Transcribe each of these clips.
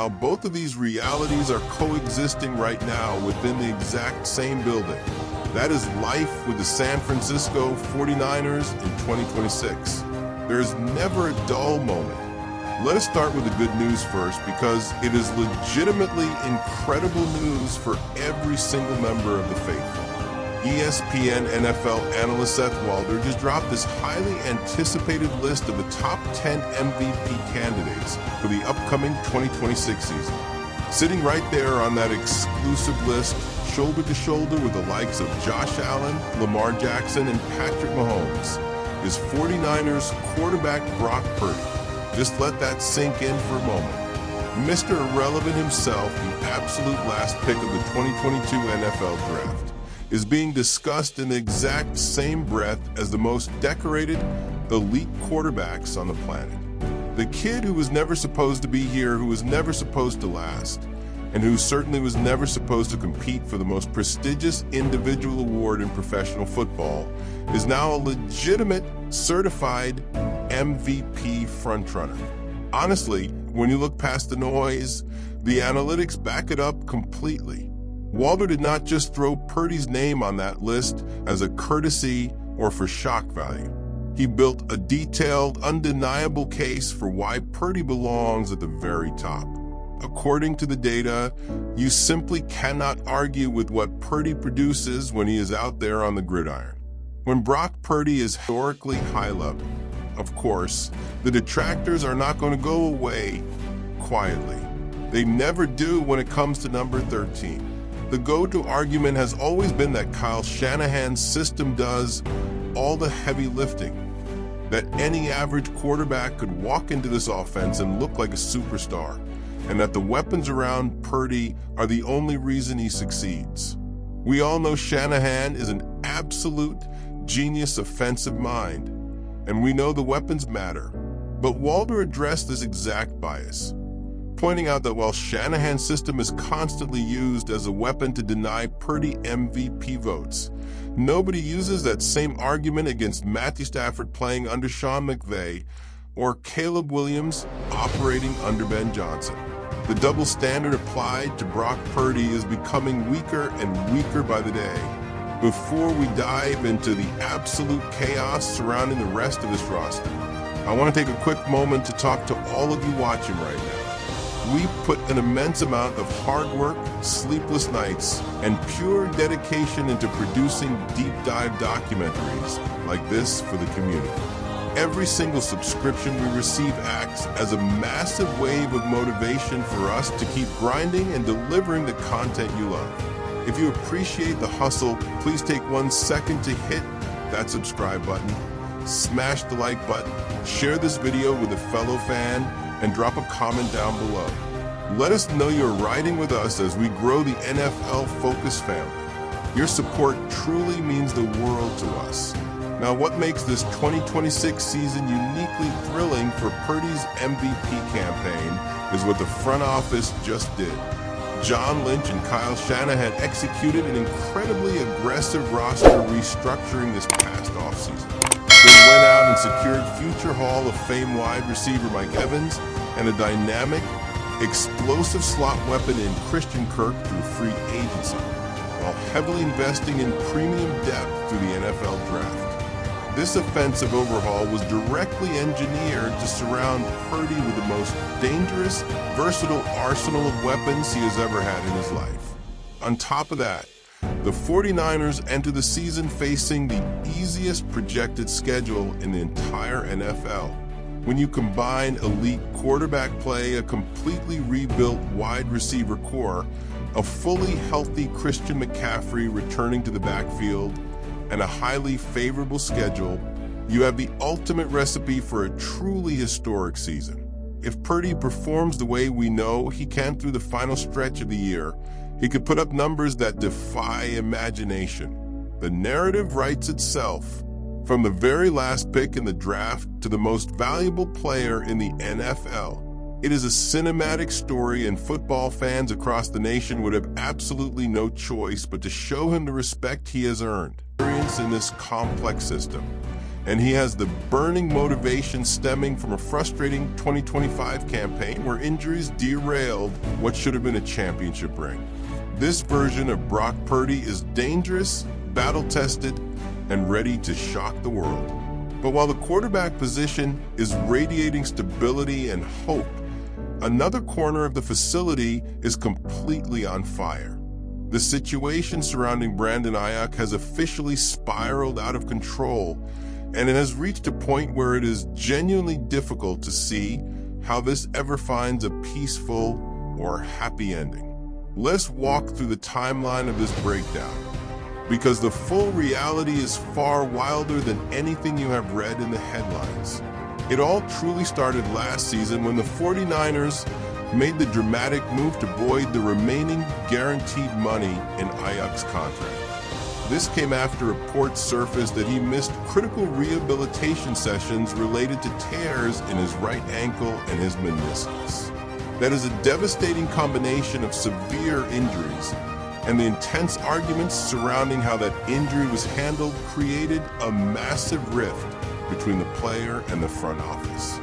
Now, both of these realities are coexisting right now within the exact same building. That is life with the San Francisco 49ers in 2026. There's never a dull moment. Let us start with the good news first, because it is legitimately incredible news for every single member of the faithful. ESPN NFL analyst Seth Walder just dropped this highly anticipated list of the top 10 MVP candidates for the upcoming 2026 season. Sitting right there on that exclusive list, shoulder to shoulder with the likes of Josh Allen, Lamar Jackson, and Patrick Mahomes, is 49ers quarterback Brock Purdy. Just let that sink in for a moment. Mr. Irrelevant himself, the absolute last pick of the 2022 NFL Draft, is being discussed in the exact same breath as the most decorated, elite quarterbacks on the planet. The kid who was never supposed to be here, who was never supposed to last, and who certainly was never supposed to compete for the most prestigious individual award in professional football, is now a legitimate, certified MVP frontrunner. Honestly, when you look past the noise, the analytics back it up completely. Walder did not just throw Purdy's name on that list as a courtesy or for shock value. He built a detailed, undeniable case for why Purdy belongs at the very top. According to the data, you simply cannot argue with what Purdy produces when he is out there on the gridiron. When Brock Purdy is historically high level, of course, the detractors are not going to go away quietly. They never do when it comes to number 13. The go-to argument has always been that Kyle Shanahan's system does all the heavy lifting, that any average quarterback could walk into this offense and look like a superstar, and that the weapons around Purdy are the only reason he succeeds. We all know Shanahan is an absolute genius offensive mind, and we know the weapons matter. But Walder addressed this exact bias, pointing out that while Shanahan's system is constantly used as a weapon to deny Purdy MVP votes, nobody uses that same argument against Matthew Stafford playing under Sean McVay or Caleb Williams operating under Ben Johnson. The double standard applied to Brock Purdy is becoming weaker and weaker by the day. Before we dive into the absolute chaos surrounding the rest of this roster, I want to take a quick moment to talk to all of you watching right now. We put an immense amount of hard work, sleepless nights, and pure dedication into producing deep dive documentaries like this for the community. Every single subscription we receive acts as a massive wave of motivation for us to keep grinding and delivering the content you love. If you appreciate the hustle, please take 1 second to hit that subscribe button, smash the like button, share this video with a fellow fan, and drop a comment down below. Let us know you're riding with us as we grow the NFL Focus family. Your support truly means the world to us. Now, what makes this 2026 season uniquely thrilling for Purdy's MVP campaign is what the front office just did. John Lynch and Kyle Shanahan executed an incredibly aggressive roster restructuring this past offseason. They went out and secured future Hall of Fame wide receiver Mike Evans and a dynamic, explosive slot weapon in Christian Kirk through free agency, while heavily investing in premium depth through the NFL Draft. This offensive overhaul was directly engineered to surround Purdy with the most dangerous, versatile arsenal of weapons he has ever had in his life. On top of that, the 49ers enter the season facing the easiest projected schedule in the entire NFL. When you combine elite quarterback play, a completely rebuilt wide receiver core, a fully healthy Christian McCaffrey returning to the backfield, and a highly favorable schedule, you have the ultimate recipe for a truly historic season. If Purdy performs the way we know he can through the final stretch of the year, he could put up numbers that defy imagination. The narrative writes itself. From the very last pick in the draft to the most valuable player in the NFL, it is a cinematic story, and football fans across the nation would have absolutely no choice but to show him the respect he has earned. In this complex system, And he has the burning motivation stemming from a frustrating 2025 campaign where injuries derailed what should have been a championship ring. This version of Brock Purdy is dangerous, battle-tested, and ready to shock the world. But while the quarterback position is radiating stability and hope, another corner of the facility is completely on fire. The situation surrounding Brandon AIYUK has officially spiraled out of control, and it has reached a point where it is genuinely difficult to see how this ever finds a peaceful or happy ending. Let's walk through the timeline of this breakdown, because the full reality is far wilder than anything you have read in the headlines. It all truly started last season when the 49ers made the dramatic move to void the remaining guaranteed money in AIYUK's contract. This came after reports surfaced that he missed critical rehabilitation sessions related to tears in his right ankle and his meniscus. That is a devastating combination of severe injuries, and the intense arguments surrounding how that injury was handled created a massive rift between the player and the front office.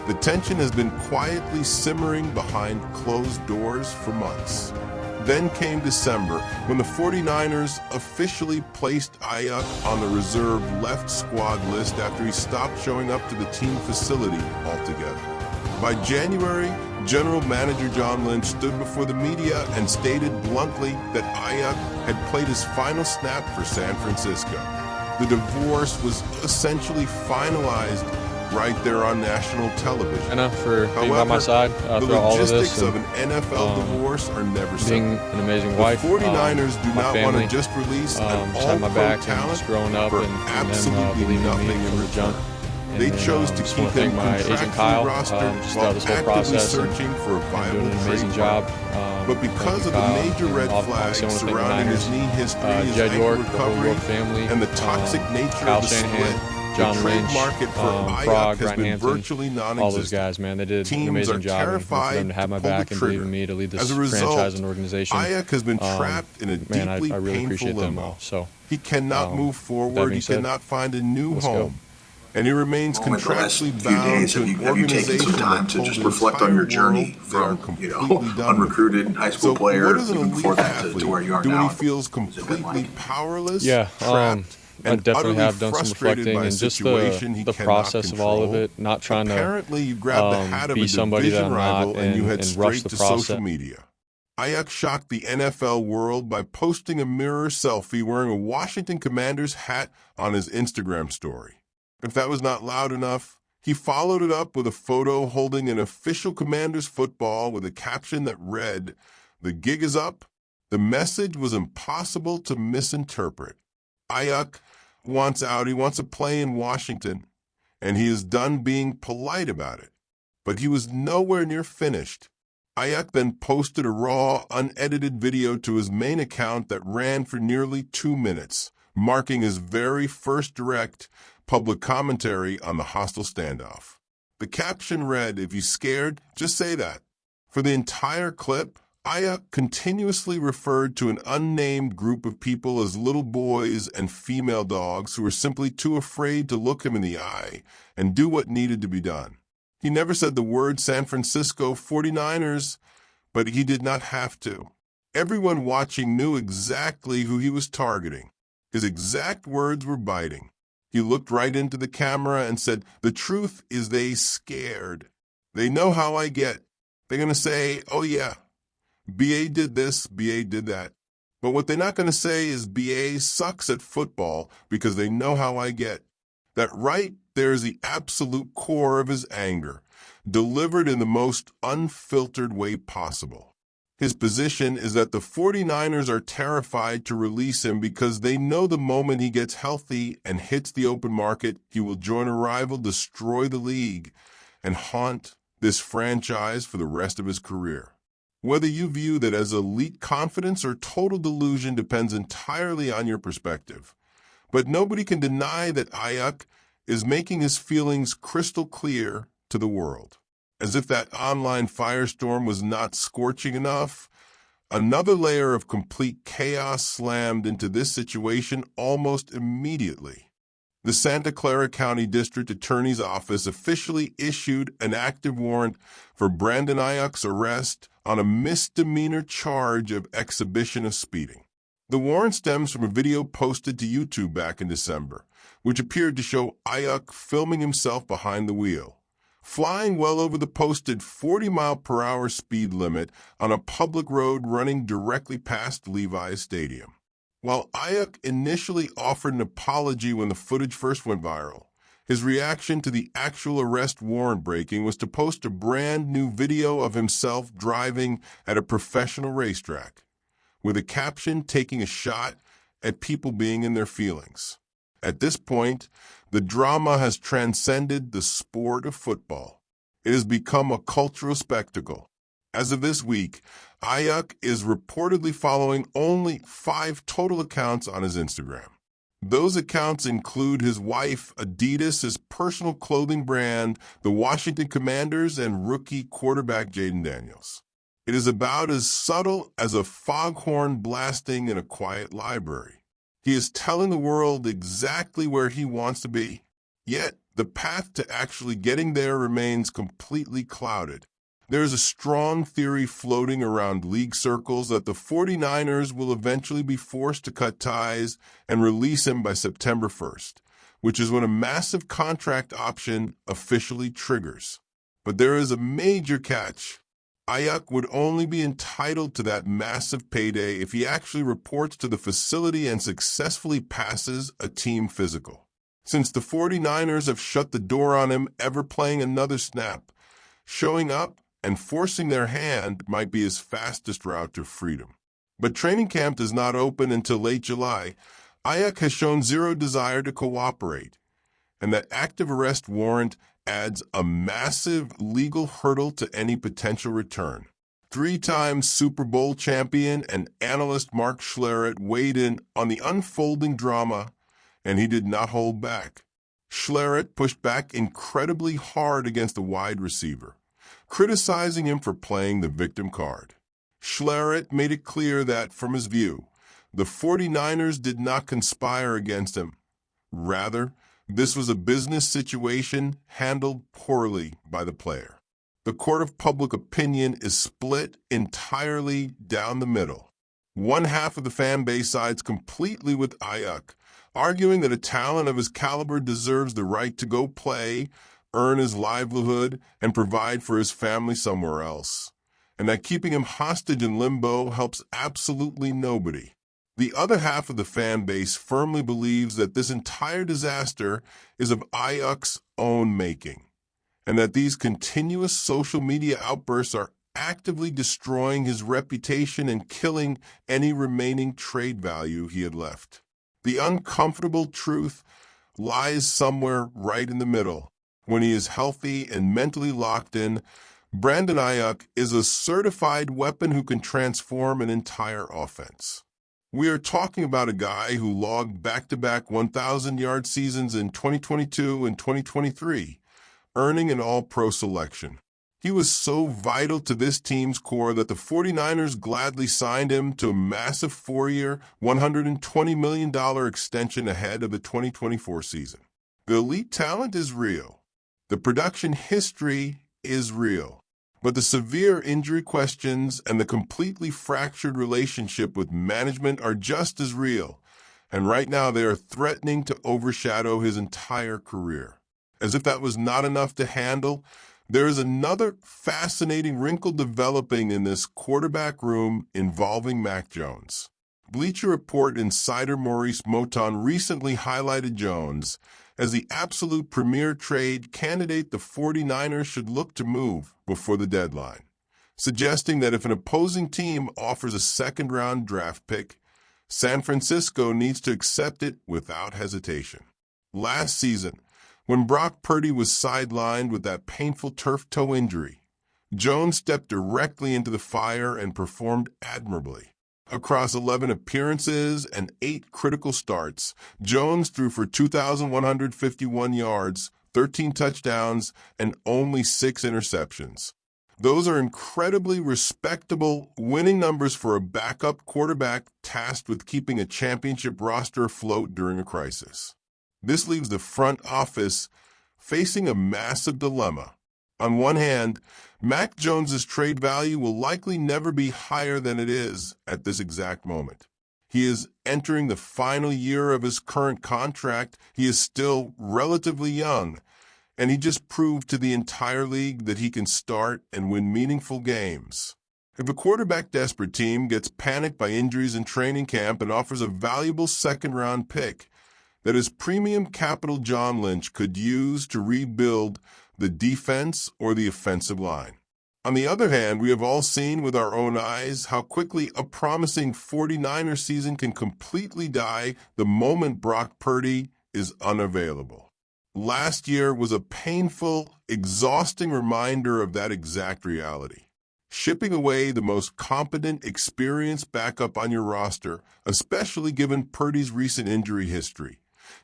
The tension has been quietly simmering behind closed doors for months. Then came December, when the 49ers officially placed AIYUK on the reserve left squad list after he stopped showing up to the team facility altogether. By January, General Manager John Lynch stood before the media and stated bluntly that AIYUK had played his final snap for San Francisco. The divorce was essentially finalized right there on national television. Anna, for being by my side throughout all of this. The logistics of an NFL divorce are never simple. Being an amazing wife. The 49ers do not want to just release an all-pro talent growing up for and absolutely nothing in return. They chose to keep him contractually rostered while actively searching for a viable trade partner. But because of the major red flags surrounding his knee history, his ankle recovery, and the toxic nature of the split, the trade market for AIYUK has been virtually non-existent. All those guys, man, they did an amazing job. And for them to have my back and believe in me to lead this franchise and organization. AIYUK has been trapped in a deeply painful limbo. So he cannot move forward. He cannot find a new home. And he remains contractually bound to an have you taken some time to just reflect on your journey from, unrecruited high school player even before that to where you are now? He feels completely powerless, trapped, I definitely have done some reflecting, and just the process of all of it, not trying to be somebody that I'm not, and rush the process. Social media. AIYUK shocked the NFL world by posting a mirror selfie wearing a Washington Commanders hat on his Instagram story. If that was not loud enough, he followed it up with a photo holding an official Commanders football with a caption that read, "The gig is up." The message was impossible to misinterpret. AIYUK wants out. He wants to play in Washington, and he is done being polite about it. But he was nowhere near finished. AIYUK then posted a raw, unedited video to his main account that ran for nearly 2 minutes, marking his very first direct public commentary on the hostile standoff. The caption read, "If you're scared, just say that." For the entire clip, AIYUK continuously referred to an unnamed group of people as little boys and female dogs who were simply too afraid to look him in the eye and do what needed to be done. He never said the word San Francisco 49ers, but he did not have to. Everyone watching knew exactly who he was targeting. His exact words were biting. He looked right into the camera and said, "The truth is they scared. They know how I get. They're going to say, oh yeah, BA did this, BA did that. But what they're not going to say is BA sucks at football because they know how I get." That right there is the absolute core of his anger, delivered in the most unfiltered way possible. His position is that the 49ers are terrified to release him because they know the moment he gets healthy and hits the open market, he will join a rival, destroy the league, and haunt this franchise for the rest of his career. Whether you view that as elite confidence or total delusion depends entirely on your perspective. But nobody can deny that AIYUK is making his feelings crystal clear to the world. As if that online firestorm was not scorching enough, another layer of complete chaos slammed into this situation almost immediately. The Santa Clara County District Attorney's Office officially issued an active warrant for Brandon AIYUK's arrest on a misdemeanor charge of exhibition of speeding. The warrant stems from a video posted to YouTube back in December, which appeared to show AIYUK filming himself behind the wheel, flying well over the posted 40-mile-per-hour speed limit on a public road running directly past Levi's Stadium. While AIYUK initially offered an apology when the footage first went viral, his reaction to the actual arrest warrant breaking was to post a brand new video of himself driving at a professional racetrack, with a caption taking a shot at people being in their feelings. At this point, the drama has transcended the sport of football. It has become a cultural spectacle. As of this week, AIYUK is reportedly following only 5 total accounts on his Instagram. Those accounts include his wife, Adidas, his personal clothing brand, the Washington Commanders, and rookie quarterback Jaden Daniels. It is about as subtle as a foghorn blasting in a quiet library. He is telling the world exactly where he wants to be. Yet, the path to actually getting there remains completely clouded. There is a strong theory floating around league circles that the 49ers will eventually be forced to cut ties and release him by September 1st, which is when a massive contract option officially triggers. But there is a major catch. AIYUK would only be entitled to that massive payday if he actually reports to the facility and successfully passes a team physical. Since the 49ers have shut the door on him ever playing another snap, showing up and forcing their hand might be his fastest route to freedom. But training camp does not open until late July. AIYUK has shown zero desire to cooperate, and that active arrest warrant adds a massive legal hurdle to any potential return. 3-time Super Bowl champion and analyst Mark Schlereth weighed in on the unfolding drama, and he did not hold back. Schlereth pushed back incredibly hard against the wide receiver, criticizing him for playing the victim card. Schlereth made it clear that, from his view, the 49ers did not conspire against him. Rather, this was a business situation handled poorly by the player. The court of public opinion is split entirely down the middle. One half of the fan base sides completely with AIYUK, arguing that a talent of his caliber deserves the right to go play, earn his livelihood, and provide for his family somewhere else, and that keeping him hostage in limbo helps absolutely nobody. The other half of the fan base firmly believes that this entire disaster is of AIYUK's own making, and that these continuous social media outbursts are actively destroying his reputation and killing any remaining trade value he had left. The uncomfortable truth lies somewhere right in the middle. When he is healthy and mentally locked in, Brandon AIYUK is a certified weapon who can transform an entire offense. We are talking about a guy who logged back-to-back 1,000-yard seasons in 2022 and 2023, earning an All-Pro selection. He was so vital to this team's core that the 49ers gladly signed him to a massive 4-year, $120 million extension ahead of the 2024 season. The elite talent is real. The production history is real. But the severe injury questions and the completely fractured relationship with management are just as real, and right now they are threatening to overshadow his entire career. As if that was not enough to handle, there is another fascinating wrinkle developing in this quarterback room involving Mac Jones. Bleacher Report insider Maurice Moton recently highlighted Jones as the absolute premier trade candidate the 49ers should look to move before the deadline, suggesting that if an opposing team offers a second-round draft pick, San Francisco needs to accept it without hesitation. Last season, when Brock Purdy was sidelined with that painful turf toe injury, Jones stepped directly into the fire and performed admirably. Across 11 appearances and 8 critical starts, Jones threw for 2,151 yards, 13 touchdowns, and only 6 interceptions. Those are incredibly respectable winning numbers for a backup quarterback tasked with keeping a championship roster afloat during a crisis. This leaves the front office facing a massive dilemma. On one hand, Mac Jones's trade value will likely never be higher than it is at this exact moment. He is entering the final year of his current contract. He is still relatively young, and he just proved to the entire league that he can start and win meaningful games. If a quarterback-desperate team gets panicked by injuries in training camp and offers a valuable second-round pick that his premium capital John Lynch could use to rebuild the defense or the offensive line. On the other hand, we have all seen with our own eyes how quickly a promising 49er season can completely die the moment Brock Purdy is unavailable. Last year was a painful, exhausting reminder of that exact reality. Shipping away the most competent, experienced backup on your roster, especially given Purdy's recent injury history,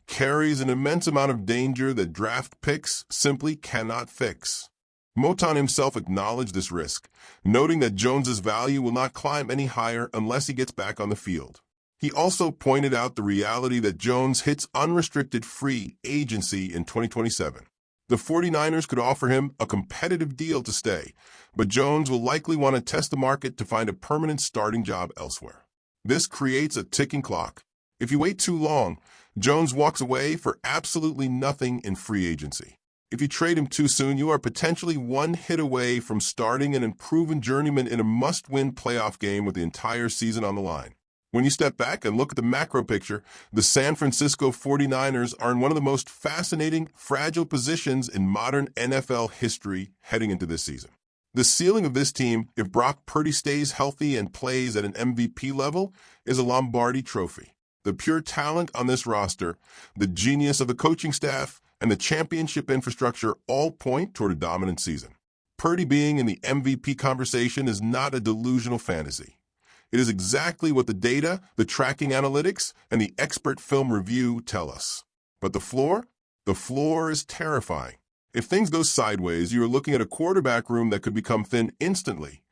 carries an immense amount of danger that draft picks simply cannot fix. Moton himself acknowledged this risk, noting that Jones's value will not climb any higher unless he gets back on the field. He also pointed out the reality that Jones hits unrestricted free agency in 2027. The 49ers could offer him a competitive deal to stay, but Jones will likely want to test the market to find a permanent starting job elsewhere. This creates a ticking clock. If you wait too long, Jones walks away for absolutely nothing in free agency. If you trade him too soon, you are potentially one hit away from starting an unproven journeyman in a must-win playoff game with the entire season on the line. When you step back and look at the macro picture, the San Francisco 49ers are in one of the most fascinating, fragile positions in modern NFL history heading into this season. The ceiling of this team, if Brock Purdy stays healthy and plays at an MVP level, is a Lombardi trophy. The pure talent on this roster, the genius of the coaching staff, and the championship infrastructure all point toward a dominant season. Purdy being in the MVP conversation is not a delusional fantasy. It is exactly what the data, the tracking analytics, and the expert film review tell us. But the floor? The floor is terrifying. If things go sideways, you are looking at a quarterback room that could become thin instantly.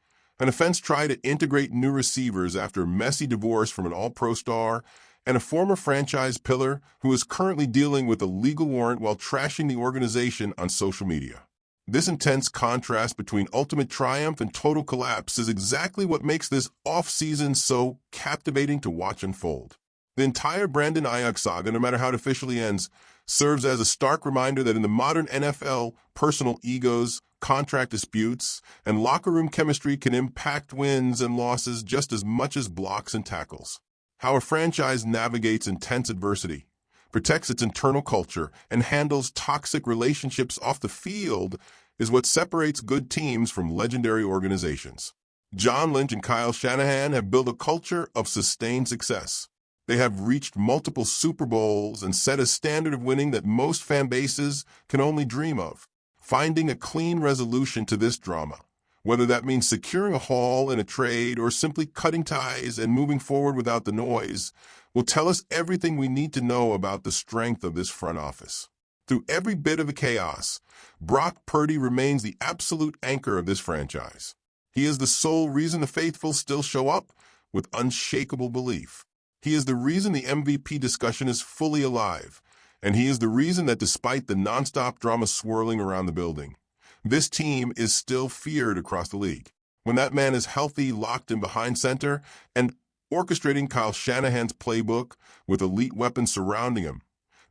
An offense tried to integrate new receivers after a messy divorce from an all-pro star, and a former franchise pillar who is currently dealing with a legal warrant while trashing the organization on social media. This intense contrast between ultimate triumph and total collapse is exactly what makes this off-season so captivating to watch unfold. The entire Brandon AIYUK saga, no matter how it officially ends, serves as a stark reminder that in the modern NFL, personal egos, contract disputes, and locker room chemistry can impact wins and losses just as much as blocks and tackles. How a franchise navigates intense adversity, protects its internal culture, and handles toxic relationships off the field is what separates good teams from legendary organizations. John Lynch and Kyle Shanahan have built a culture of sustained success. They have reached multiple Super Bowls and set a standard of winning that most fan bases can only dream of. Finding a clean resolution to this drama, whether that means securing a haul in a trade or simply cutting ties and moving forward without the noise, will tell us everything we need to know about the strength of this front office. Through every bit of the chaos, Brock Purdy remains the absolute anchor of this franchise. He is the sole reason the faithful still show up with unshakable belief. He is the reason the MVP discussion is fully alive, and he is the reason that despite the nonstop drama swirling around the building, this team is still feared across the league. When that man is healthy, locked in behind center, and orchestrating Kyle Shanahan's playbook with elite weapons surrounding him,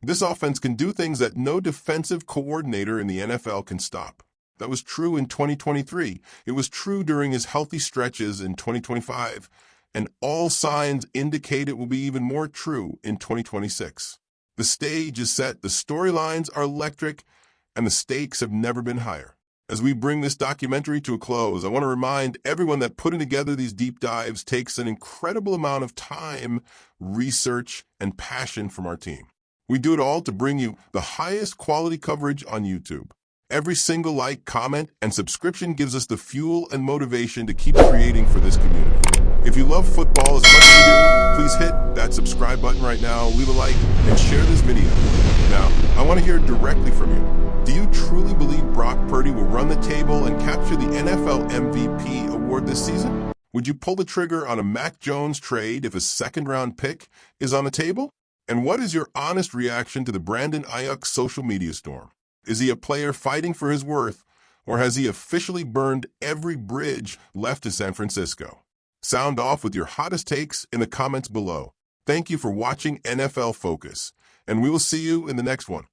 this offense can do things that no defensive coordinator in the NFL can stop. That was true in 2023. It was true during his healthy stretches in 2025, and all signs indicate it will be even more true in 2026. The stage is set, the storylines are electric, and the stakes have never been higher. As we bring this documentary to a close, I want to remind everyone that putting together these deep dives takes an incredible amount of time, research, and passion from our team. We do it all to bring you the highest quality coverage on YouTube. Every single like, comment, and subscription gives us the fuel and motivation to keep creating for this community. If you love football as much as we do, please hit that subscribe button right now, leave a like, and share this video. Now, I want to hear directly from you. Do you truly believe Brock Purdy will run the table and capture the NFL MVP award this season? Would you pull the trigger on a Mac Jones trade if a second-round pick is on the table? And what is your honest reaction to the Brandon AIYUK social media storm? Is he a player fighting for his worth, or has he officially burned every bridge left to San Francisco? Sound off with your hottest takes in the comments below. Thank you for watching NFL Focus, and we will see you in the next one.